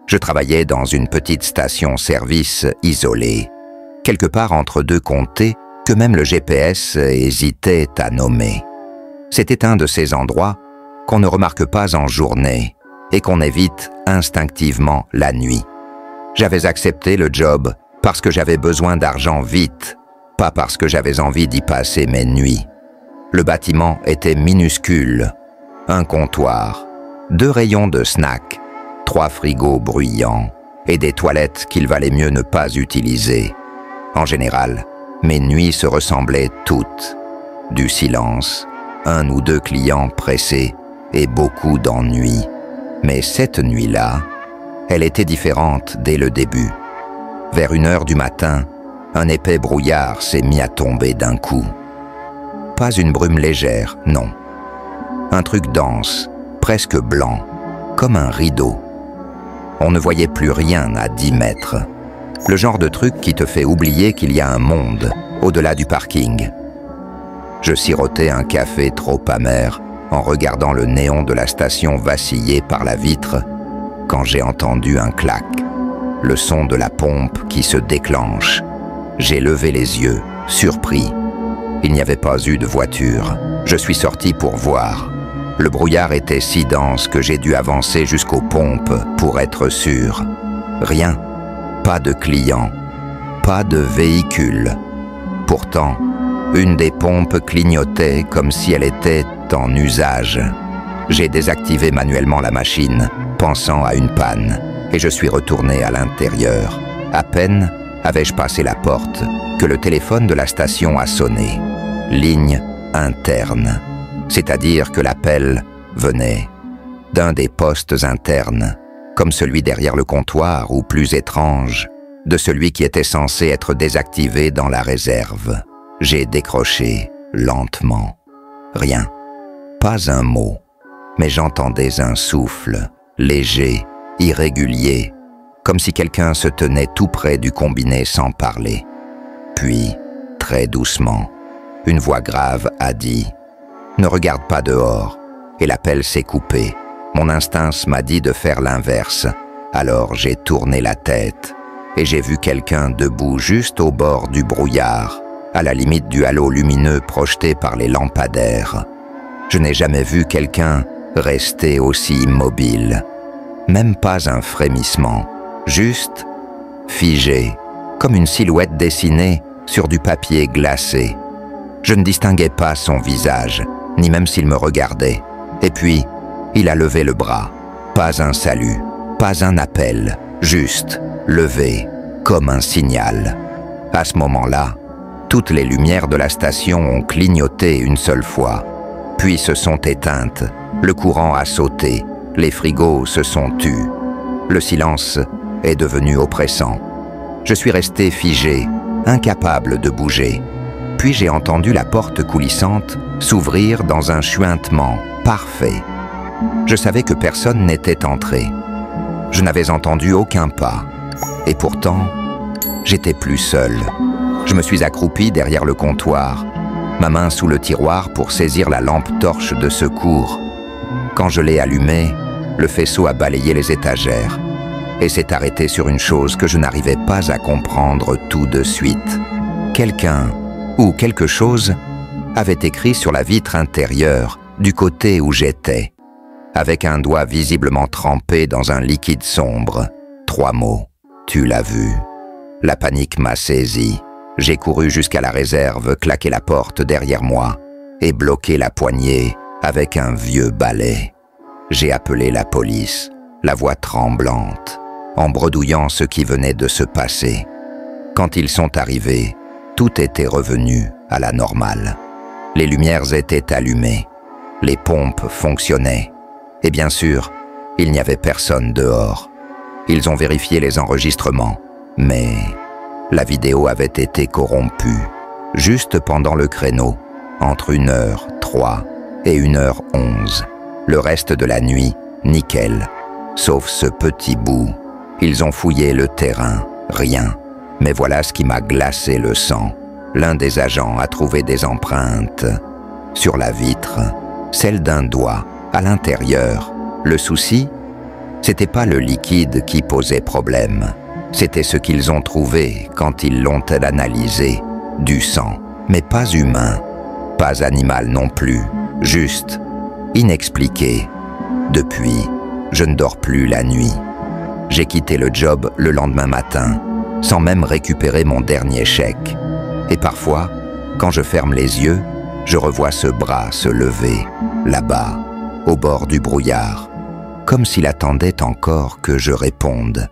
Je travaillais dans une petite station-service isolée, quelque part entre deux comtés que même le GPS hésitait à nommer. C'était un de ces endroits qu'on ne remarque pas en journée et qu'on évite instinctivement la nuit. J'avais accepté le job parce que j'avais besoin d'argent vite, pas parce que j'avais envie d'y passer mes nuits. Le bâtiment était minuscule, un comptoir, 2 rayons de snacks, 3 frigos bruyants et des toilettes qu'il valait mieux ne pas utiliser. En général, mes nuits se ressemblaient toutes. Du silence, 1 ou 2 clients pressés et beaucoup d'ennuis. Mais cette nuit-là, elle était différente dès le début. Vers 1h du matin, un épais brouillard s'est mis à tomber d'un coup. Pas une brume légère, non. Un truc dense, presque blanc, comme un rideau. On ne voyait plus rien à 10 mètres. Le genre de truc qui te fait oublier qu'il y a un monde au-delà du parking. Je sirotais un café trop amer en regardant le néon de la station vaciller par la vitre quand j'ai entendu un clac, le son de la pompe qui se déclenche. J'ai levé les yeux, surpris. Il n'y avait pas eu de voiture. Je suis sorti pour voir. Le brouillard était si dense que j'ai dû avancer jusqu'aux pompes pour être sûr. Rien, pas de clients, pas de véhicule. Pourtant, une des pompes clignotait comme si elle était en usage. J'ai désactivé manuellement la machine, pensant à une panne, et je suis retourné à l'intérieur. À peine avais-je passé la porte que le téléphone de la station a sonné. Ligne interne, c'est-à-dire que l'appel venait d'un des postes internes, comme celui derrière le comptoir ou plus étrange, de celui qui était censé être désactivé dans la réserve. J'ai décroché lentement. Rien, pas un mot, mais j'entendais un souffle, léger, irrégulier, comme si quelqu'un se tenait tout près du combiné sans parler. Puis, très doucement, une voix grave a dit « Ne regarde pas dehors » et l'appel s'est coupé. Mon instinct m'a dit de faire l'inverse. Alors j'ai tourné la tête et j'ai vu quelqu'un debout juste au bord du brouillard, à la limite du halo lumineux projeté par les lampadaires. Je n'ai jamais vu quelqu'un rester aussi immobile. Même pas un frémissement, juste figé, comme une silhouette dessinée sur du papier glacé. Je ne distinguais pas son visage, ni même s'il me regardait. Et puis, il a levé le bras. Pas un salut, pas un appel, juste levé, comme un signal. À ce moment-là, toutes les lumières de la station ont clignoté une seule fois, puis se sont éteintes, le courant a sauté, les frigos se sont tus. Le silence est devenu oppressant. Je suis resté figé, incapable de bouger. Puis j'ai entendu la porte coulissante s'ouvrir dans un chuintement parfait. Je savais que personne n'était entré. Je n'avais entendu aucun pas. Et pourtant, j'étais plus seul. Je me suis accroupi derrière le comptoir, ma main sous le tiroir pour saisir la lampe torche de secours. Quand je l'ai allumée, le faisceau a balayé les étagères et s'est arrêté sur une chose que je n'arrivais pas à comprendre tout de suite. Quelqu'un ou quelque chose avait écrit sur la vitre intérieure du côté où j'étais, avec un doigt visiblement trempé dans un liquide sombre. 3 mots. Tu l'as vu. La panique m'a saisi. J'ai couru jusqu'à la réserve, claqué la porte derrière moi et bloqué la poignée avec un vieux balai. J'ai appelé la police, la voix tremblante, en bredouillant ce qui venait de se passer. Quand ils sont arrivés, tout était revenu à la normale. Les lumières étaient allumées, les pompes fonctionnaient, et bien sûr, il n'y avait personne dehors. Ils ont vérifié les enregistrements, mais la vidéo avait été corrompue, juste pendant le créneau, entre 1h03 et 1h11. Le reste de la nuit, nickel, sauf ce petit bout. Ils ont fouillé le terrain, rien. Mais voilà ce qui m'a glacé le sang. L'un des agents a trouvé des empreintes sur la vitre, celle d'un doigt à l'intérieur. Le souci, C'était pas le liquide qui posait problème, c'était ce qu'ils ont trouvé quand ils l'ont analysé, du sang, mais pas humain, pas animal non plus, juste, inexpliqué. Depuis, je ne dors plus la nuit. J'ai quitté le job le lendemain matin, sans même récupérer mon dernier chèque. Et parfois, quand je ferme les yeux, je revois ce bras se lever, là-bas, au bord du brouillard, comme s'il attendait encore que je réponde.